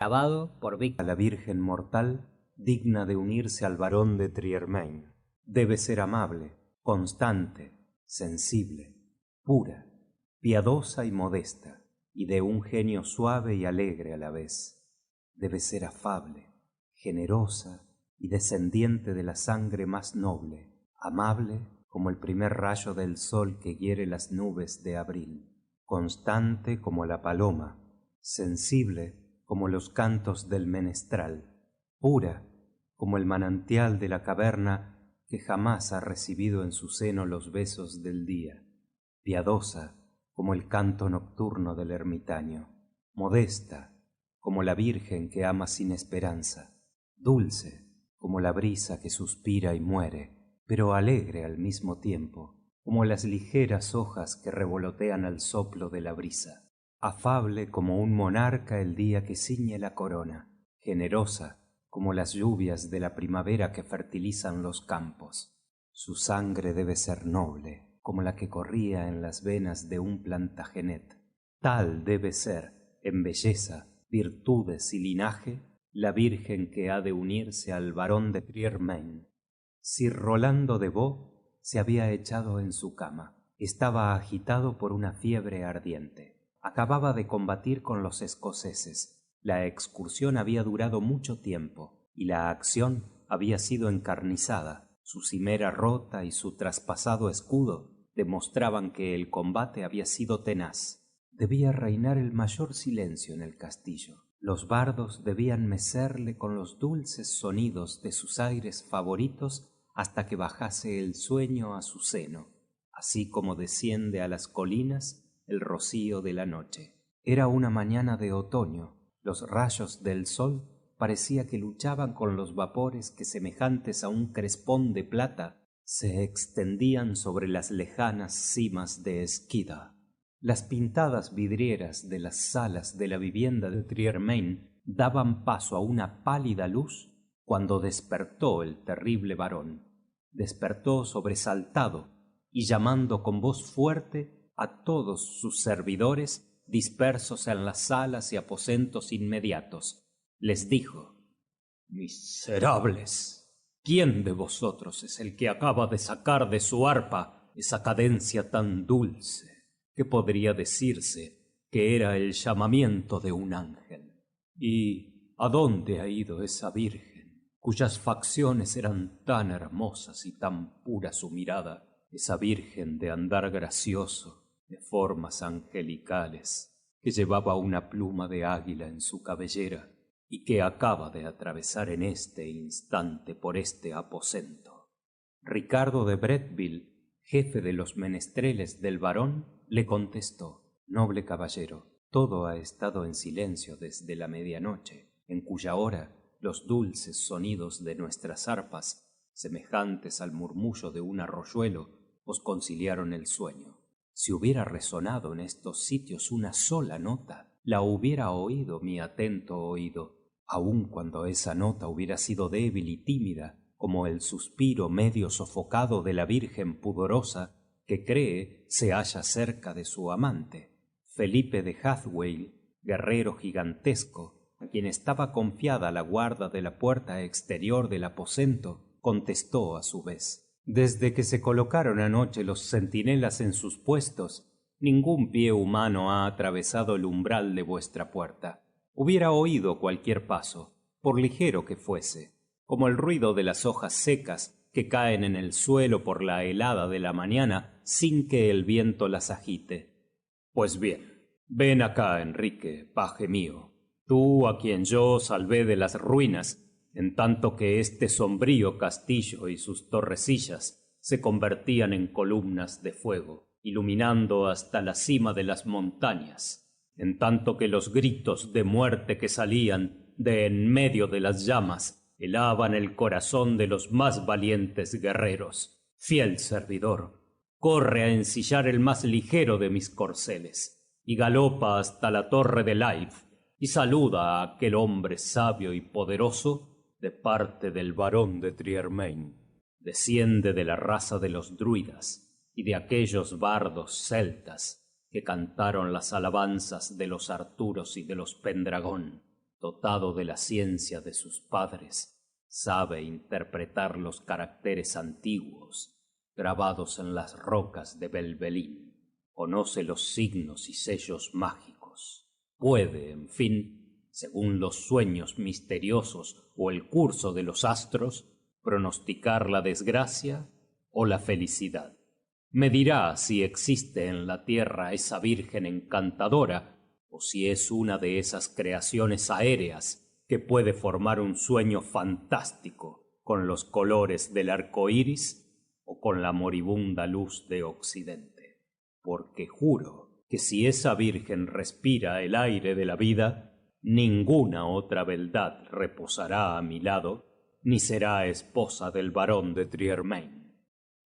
Grabado por A Víctor. la Virgen mortal, digna de unirse al varón de Triermain. Debe ser amable, constante, sensible, pura, piadosa y modesta, y de un genio suave y alegre a la vez. Debe ser afable, generosa y descendiente de la sangre más noble, amable como el primer rayo del sol que hiere las nubes de abril, constante como la paloma, sensible como los cantos del menestral, pura como el manantial de la caverna que jamás ha recibido en su seno los besos del día, piadosa como el canto nocturno del ermitaño, modesta como la Virgen que ama sin esperanza, dulce como la brisa que suspira y muere, pero alegre al mismo tiempo, como las ligeras hojas que revolotean al soplo de la brisa, afable como un monarca el día que ciñe la corona, generosa como las lluvias de la primavera que fertilizan los campos. Su sangre debe ser noble, como la que corría en las venas de un Plantagenet. Tal debe ser, en belleza, virtudes y linaje, la Virgen que ha de unirse al varón de Triermain. Sir Rolando de Vaux se había echado en su cama. Estaba agitado por una fiebre ardiente. Acababa de combatir con los escoceses. La excursión había durado mucho tiempo, y la acción había sido encarnizada. Su cimera rota y su traspasado escudo demostraban que el combate había sido tenaz. Debía reinar el mayor silencio en el castillo. Los bardos debían mecerle con los dulces sonidos de sus aires favoritos hasta que bajase el sueño a su seno, así como desciende a las colinas el rocío de la noche. Era una mañana de otoño. Los rayos del sol parecía que luchaban con los vapores que, semejantes a un crespón de plata, se extendían sobre las lejanas cimas de Esquida. Las pintadas vidrieras de las salas de la vivienda de Triermain daban paso a una pálida luz cuando despertó el terrible varón. Despertó sobresaltado y llamando con voz fuerte a todos sus servidores dispersos en las salas y aposentos inmediatos. Les dijo: «Miserables, ¿quién de vosotros es el que acaba de sacar de su arpa esa cadencia tan dulce que podría decirse que era el llamamiento de un ángel? ¿Y a dónde ha ido esa Virgen, cuyas facciones eran tan hermosas y tan pura su mirada? Esa Virgen de andar gracioso, de formas angelicales, que llevaba una pluma de águila en su cabellera y que acaba de atravesar en este instante por este aposento». Ricardo de Bretteville, jefe de los menestreles del varón, le contestó: «Noble caballero, todo ha estado en silencio desde la medianoche, en cuya hora los dulces sonidos de nuestras arpas, semejantes al murmullo de un arroyuelo, os conciliaron el sueño. Si hubiera resonado en estos sitios una sola nota, la hubiera oído mi atento oído, aun cuando esa nota hubiera sido débil y tímida, como el suspiro medio sofocado de la Virgen pudorosa que cree se halla cerca de su amante». Felipe de Hathway, guerrero gigantesco, a quien estaba confiada la guarda de la puerta exterior del aposento, contestó a su vez: «Desde que se colocaron anoche los centinelas en sus puestos, ningún pie humano ha atravesado el umbral de vuestra puerta. Hubiera oído cualquier paso, por ligero que fuese, como el ruido de las hojas secas que caen en el suelo por la helada de la mañana sin que el viento las agite. Pues bien, ven acá, Enrique, paje mío, tú a quien yo salvé de las ruinas, en tanto que este sombrío castillo y sus torrecillas se convertían en columnas de fuego, iluminando hasta la cima de las montañas, en tanto que los gritos de muerte que salían de en medio de las llamas helaban el corazón de los más valientes guerreros. Fiel servidor, corre a ensillar el más ligero de mis corceles y galopa hasta la torre de Leif y saluda a aquel hombre sabio y poderoso de parte del varón de Triermain. Desciende de la raza de los druidas y de aquellos bardos celtas que cantaron las alabanzas de los Arturos y de los Pendragón. dotado de la ciencia de sus padres, sabe interpretar los caracteres antiguos grabados en las rocas de Belvelín. Conoce los signos y sellos mágicos. Puede, en fin, según los sueños misteriosos o el curso de los astros, pronosticar la desgracia o la felicidad. Me dirá si existe en la tierra esa virgen encantadora o si es una de esas creaciones aéreas que puede formar un sueño fantástico con los colores del arco iris o con la moribunda luz de Occidente. Porque juro que si esa virgen respira el aire de la vida, ninguna otra beldad reposará a mi lado, ni será esposa del barón de Triermain.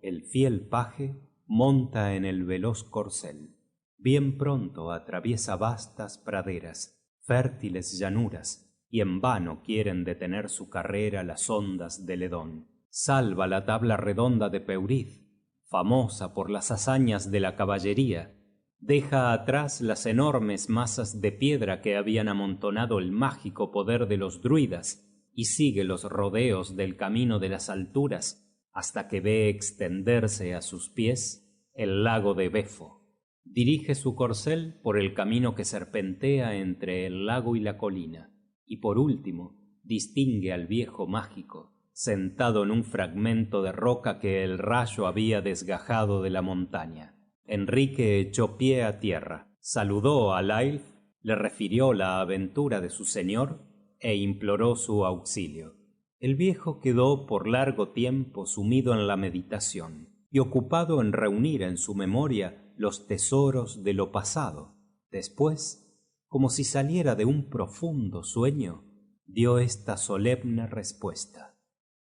El fiel paje monta en el veloz corcel. Bien pronto atraviesa vastas praderas, fértiles llanuras, y en vano quieren detener su carrera las ondas del Edón. Salva la tabla redonda de Peurith, famosa por las hazañas de la caballería. Deja atrás las enormes masas de piedra que habían amontonado el mágico poder de los druidas, y sigue los rodeos del camino de las alturas hasta que ve extenderse a sus pies el lago de Befo. Dirige su corcel por el camino que serpentea entre el lago y la colina, y por último distingue al viejo mágico sentado en un fragmento de roca que el rayo había desgajado de la montaña. Enrique echó pie a tierra, saludó a Laelf, le refirió la aventura de su señor e imploró su auxilio. El viejo quedó por largo tiempo sumido en la meditación y ocupado en reunir en su memoria los tesoros de lo pasado. Después, como si saliera de un profundo sueño, dio esta solemne respuesta: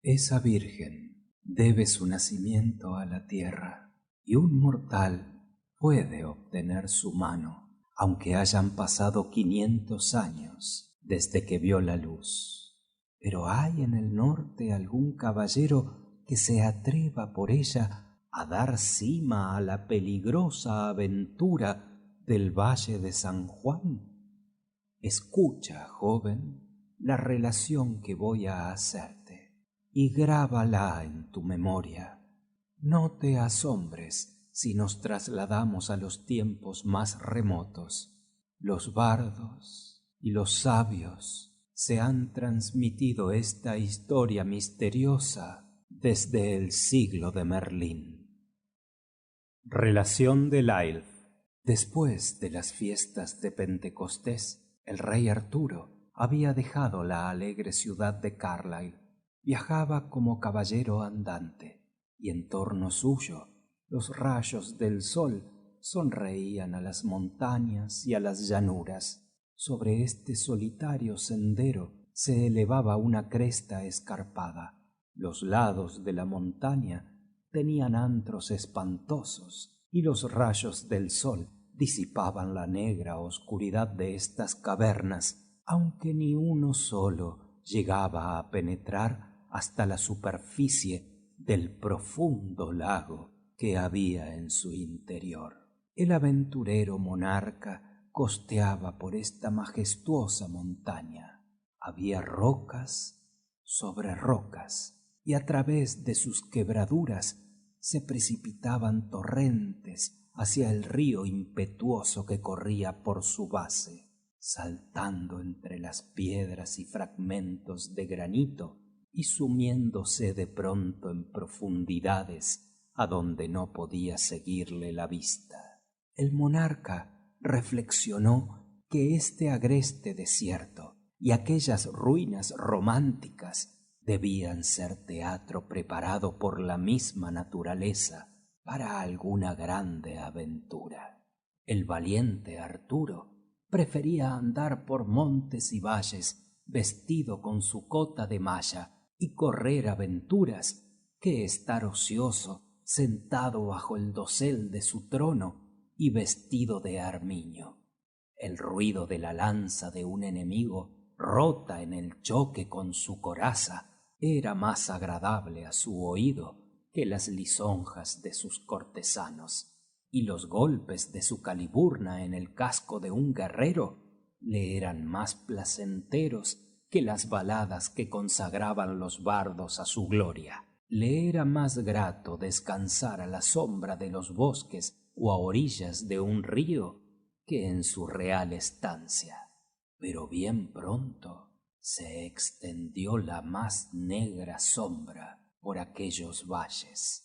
esa virgen debe su nacimiento a la tierra, y un mortal puede obtener su mano, aunque hayan pasado 500 años desde que vio la luz. Pero ¿hay en el norte algún caballero que se atreva por ella a dar cima a la peligrosa aventura del Valle de San Juan? Escucha, joven, la relación que voy a hacerte y grábala en tu memoria. No te asombres si nos trasladamos a los tiempos más remotos. Los bardos y los sabios se han transmitido esta historia misteriosa desde el siglo de Merlín. Relación de Laelf. Después de las fiestas de Pentecostés, el rey Arturo había dejado la alegre ciudad de Carlisle. Viajaba como caballero andante, y en torno suyo los rayos del sol sonreían a las montañas y a las llanuras. Sobre este solitario sendero se elevaba una cresta escarpada. Los lados de la montaña tenían antros espantosos, y los rayos del sol disipaban la negra oscuridad de estas cavernas, aunque ni uno solo llegaba a penetrar hasta la superficie del profundo lago que había en su interior. El aventurero monarca costeaba por esta majestuosa montaña. Había rocas sobre rocas, y a través de sus quebraduras se precipitaban torrentes hacia el río impetuoso que corría por su base. Saltando entre las piedras y fragmentos de granito y sumiéndose de pronto en profundidades a donde no podía seguirle la vista. El monarca reflexionó que este agreste desierto y aquellas ruinas románticas debían ser teatro preparado por la misma naturaleza para alguna grande aventura. El valiente Arturo prefería andar por montes y valles vestido con su cota de malla y correr aventuras que estar ocioso sentado bajo el dosel de su trono y vestido de armiño. El ruido de la lanza de un enemigo rota en el choque con su coraza era más agradable a su oído que las lisonjas de sus cortesanos, y los golpes de su caliburna en el casco de un guerrero le eran más placenteros que las baladas que consagraban los bardos a su gloria. Le era más grato descansar a la sombra de los bosques o a orillas de un río que en su real estancia. Pero bien pronto se extendió la más negra sombra por aquellos valles.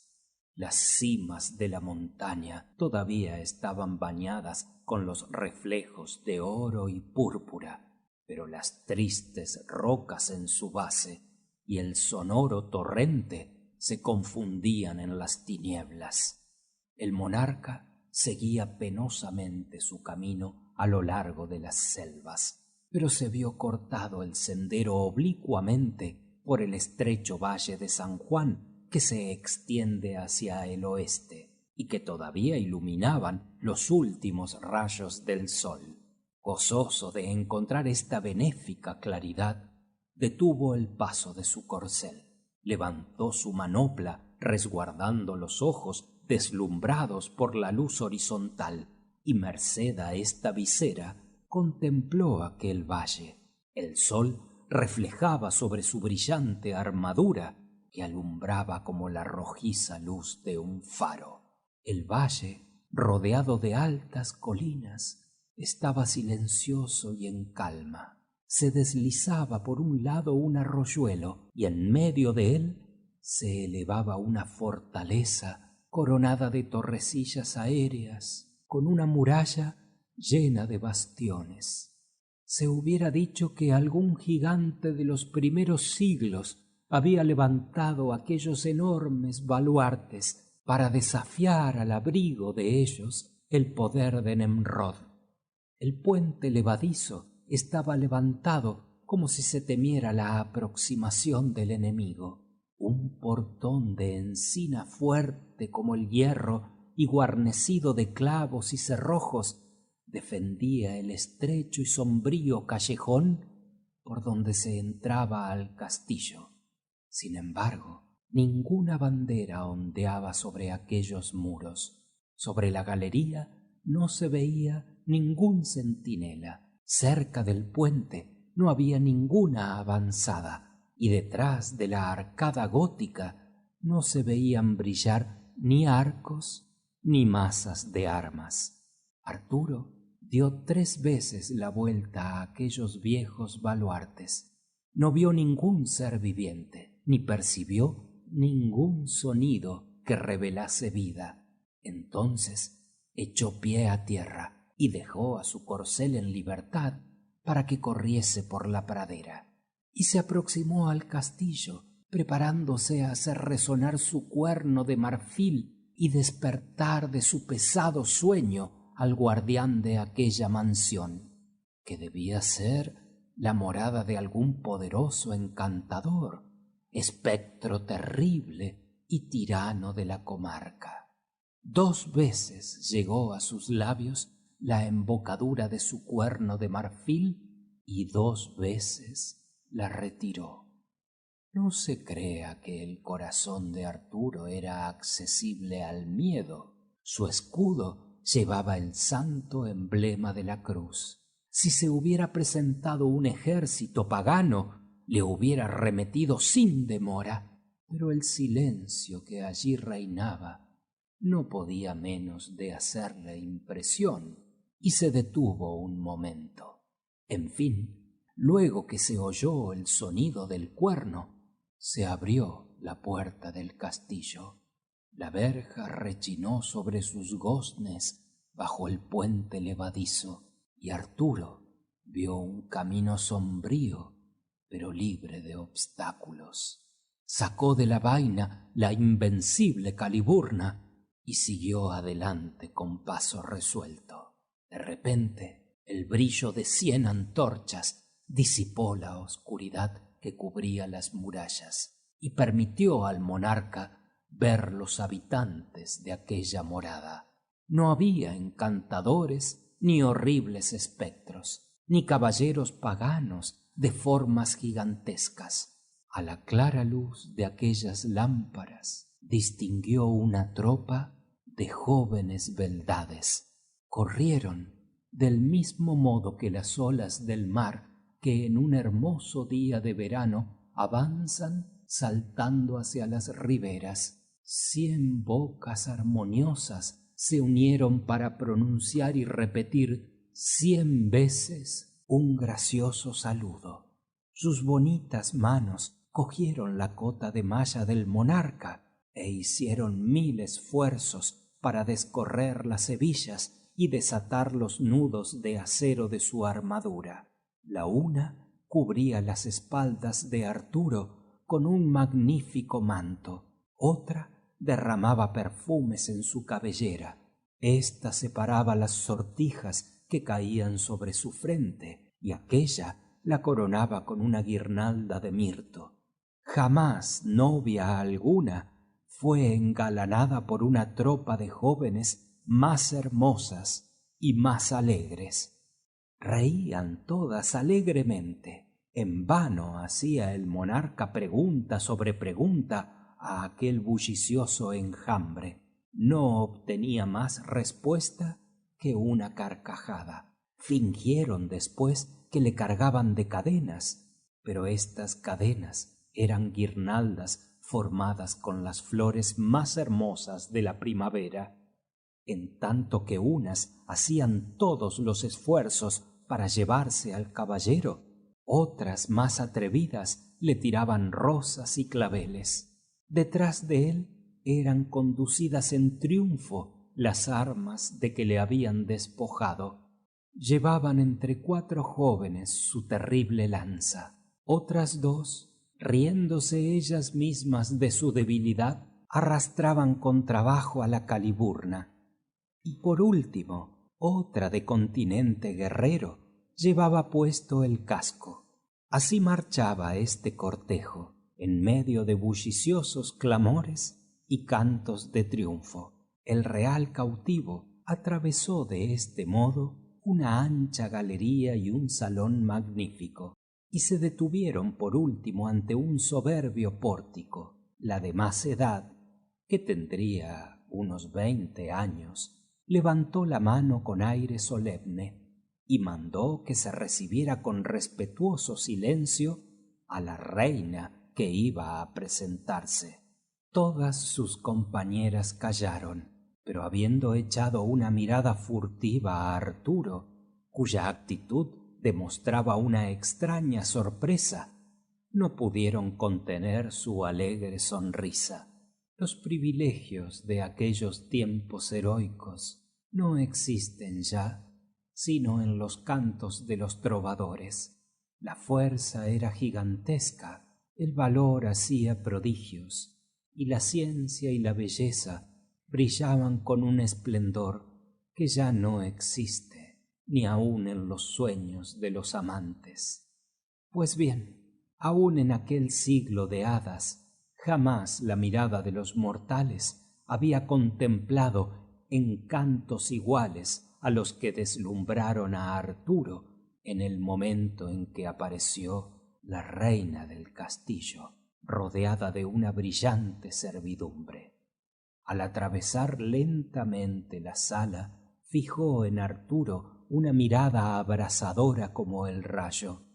Las cimas de la montaña todavía estaban bañadas con los reflejos de oro y púrpura, pero las tristes rocas en su base y el sonoro torrente se confundían en las tinieblas. El monarca seguía penosamente su camino a lo largo de las selvas, pero se vio cortado el sendero oblicuamente por el estrecho valle de San Juan que se extiende hacia el oeste y que todavía iluminaban los últimos rayos del sol. Gozoso de encontrar esta benéfica claridad, detuvo el paso de su corcel, levantó su manopla resguardando los ojos deslumbrados por la luz horizontal y merced a esta visera contempló aquel valle. El sol reflejaba sobre su brillante armadura que alumbraba como la rojiza luz de un faro. El valle, rodeado de altas colinas, estaba silencioso y en calma. Se deslizaba por un lado un arroyuelo y en medio de él se elevaba una fortaleza coronada de torrecillas aéreas con una muralla llena de bastiones. Se hubiera dicho que algún gigante de los primeros siglos había levantado aquellos enormes baluartes para desafiar al abrigo de ellos el poder de Nemrod. El puente levadizo estaba levantado como si se temiera la aproximación del enemigo. Un portón de encina fuerte como el hierro y guarnecido de clavos y cerrojos defendía el estrecho y sombrío callejón por donde se entraba al castillo. Sin embargo, ninguna bandera ondeaba sobre aquellos muros. Sobre la galería no se veía ningún centinela. Cerca del puente no había ninguna avanzada, y detrás de la arcada gótica no se veían brillar ni arcos ni masas de armas. Arturo dio 3 veces la vuelta a aquellos viejos baluartes. No vio ningún ser viviente, ni percibió ningún sonido que revelase vida. Entonces echó pie a tierra y dejó a su corcel en libertad para que corriese por la pradera. Y se aproximó al castillo, preparándose a hacer resonar su cuerno de marfil y despertar de su pesado sueño al guardián de aquella mansión, que debía ser la morada de algún poderoso encantador, espectro terrible y tirano de la comarca. 2 veces llegó a sus labios la embocadura de su cuerno de marfil y 2 veces la retiró. No se crea que el corazón de Arturo era accesible al miedo. Su escudo llevaba el santo emblema de la cruz. Si se hubiera presentado un ejército pagano, le hubiera remetido sin demora, pero el silencio que allí reinaba no podía menos de hacerle impresión, y se detuvo un momento. En fin, luego que se oyó el sonido del cuerno, se abrió la puerta del castillo. La verja rechinó sobre sus goznes bajo el puente levadizo, y Arturo vio un camino sombrío pero libre de obstáculos. Sacó de la vaina la invencible Caliburna y siguió adelante con paso resuelto. De repente, el brillo de 100 antorchas disipó la oscuridad que cubría las murallas y permitió al monarca ver los habitantes de aquella morada. No había encantadores ni horribles espectros, ni caballeros paganos de formas gigantescas. A la clara luz de aquellas lámparas distinguió una tropa de jóvenes beldades. Corrieron del mismo modo que las olas del mar que en un hermoso día de verano avanzan saltando hacia las riberas. 100 bocas armoniosas se unieron para pronunciar y repetir 100 veces un gracioso saludo. Sus bonitas manos cogieron la cota de malla del monarca e hicieron 1000 esfuerzos para descorrer las hebillas y desatar los nudos de acero de su armadura. La una cubría las espaldas de Arturo con un magnífico manto, otra derramaba perfumes en su cabellera, ésta separaba las sortijas que caían sobre su frente y aquella la coronaba con una guirnalda de mirto. Jamás novia alguna fue engalanada por una tropa de jóvenes más hermosas y más alegres. Reían todas alegremente. En vano hacía el monarca pregunta sobre pregunta a aquel bullicioso enjambre. No obtenía más respuesta que una carcajada. Fingieron después que le cargaban de cadenas, pero estas cadenas eran guirnaldas formadas con las flores más hermosas de la primavera. En tanto que unas hacían todos los esfuerzos para llevarse al caballero, otras más atrevidas le tiraban rosas y claveles. Detrás de él eran conducidas en triunfo las armas de que le habían despojado. Llevaban entre 4 jóvenes su terrible lanza. Otras 2, riéndose ellas mismas de su debilidad, arrastraban con trabajo a la Caliburna. Y por último, otra de continente guerrero llevaba puesto el casco. Así marchaba este cortejo, en medio de bulliciosos clamores y cantos de triunfo. El real cautivo atravesó de este modo una ancha galería y un salón magnífico, y se detuvieron por último ante un soberbio pórtico. La de más edad, que tendría unos 20 años, levantó la mano con aire solemne y mandó que se recibiera con respetuoso silencio a la reina que iba a presentarse. Todas sus compañeras callaron, pero habiendo echado una mirada furtiva a Arturo, cuya actitud demostraba una extraña sorpresa, no pudieron contener su alegre sonrisa. Los privilegios de aquellos tiempos heroicos no existen ya sino en los cantos de los trovadores. La fuerza era gigantesca, el valor hacía prodigios, y la ciencia y la belleza brillaban con un esplendor que ya no existe, ni aun en los sueños de los amantes. Pues bien, aun en aquel siglo de hadas, jamás la mirada de los mortales había contemplado encantos iguales a los que deslumbraron a Arturo en el momento en que apareció la reina del castillo, rodeada de una brillante servidumbre. Al atravesar lentamente la sala, fijó en Arturo una mirada abrasadora como el rayo,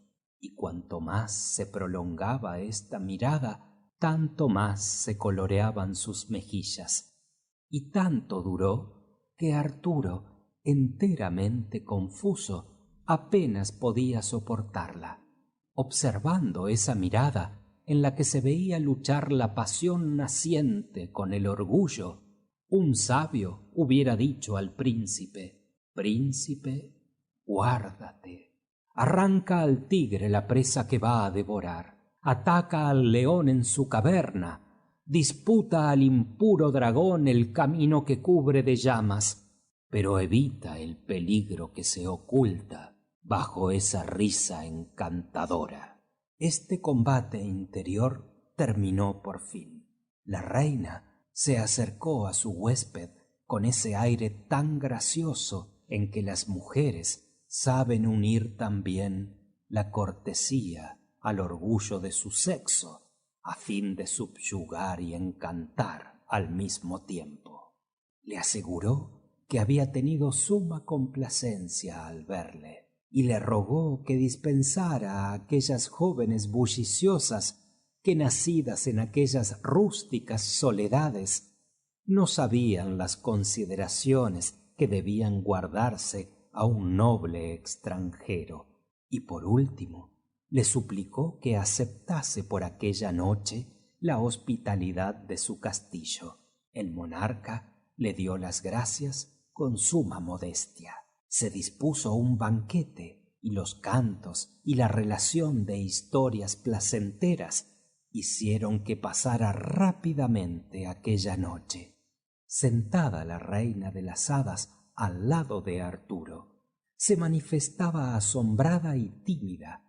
y cuanto más se prolongaba esta mirada, tanto más se coloreaban sus mejillas, y tanto duró que Arturo, enteramente confuso, apenas podía soportarla. Observando esa mirada en la que se veía luchar la pasión naciente con el orgullo, un sabio hubiera dicho al príncipe: príncipe, guárdate. Arranca al tigre la presa que va a devorar, ataca al león en su caverna, disputa al impuro dragón el camino que cubre de llamas, pero evita el peligro que se oculta bajo esa risa encantadora. Este combate interior terminó por fin. La reina se acercó a su huésped con ese aire tan gracioso en que las mujeres saben unir también la cortesía al orgullo de su sexo, a fin de subyugar y encantar al mismo tiempo. Le aseguró que había tenido suma complacencia al verle, y le rogó que dispensara a aquellas jóvenes bulliciosas que, nacidas en aquellas rústicas soledades, no sabían las consideraciones que debían guardarse a un noble extranjero, y por último le suplicó que aceptase por aquella noche la hospitalidad de su castillo. El monarca le dio las gracias con suma modestia. Se dispuso un banquete, y los cantos y la relación de historias placenteras hicieron que pasara rápidamente aquella noche. Sentada la reina de las hadas al lado de Arturo, se manifestaba asombrada y tímida,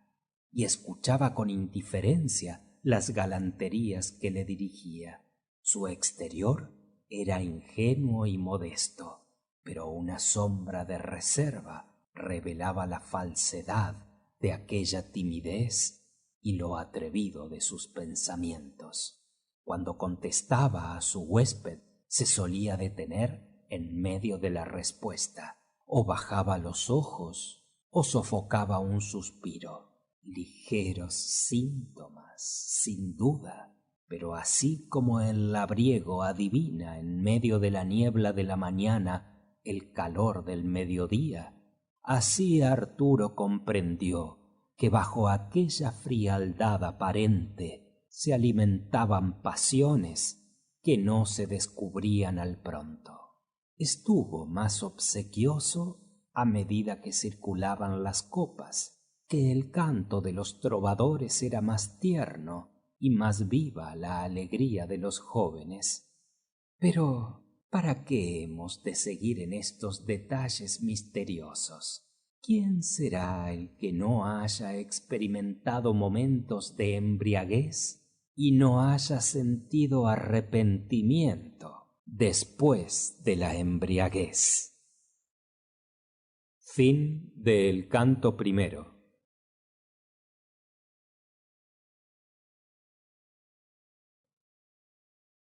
y escuchaba con indiferencia las galanterías que le dirigía. Su exterior era ingenuo y modesto, pero una sombra de reserva revelaba la falsedad de aquella timidez y lo atrevido de sus pensamientos. Cuando contestaba a su huésped, se solía detener en medio de la respuesta, o bajaba los ojos, o sofocaba un suspiro. Ligeros síntomas, sin duda, pero así como el labriego adivina en medio de la niebla de la mañana el calor del mediodía, así Arturo comprendió que bajo aquella frialdad aparente se alimentaban pasiones que no se descubrían al pronto. Estuvo más obsequioso a medida que circulaban las copas, que el canto de los trovadores era más tierno y más viva la alegría de los jóvenes. Pero ¿para qué hemos de seguir en estos detalles misteriosos? ¿Quién será el que no haya experimentado momentos de embriaguez y no haya sentido arrepentimiento después de la embriaguez? Fin del canto primero.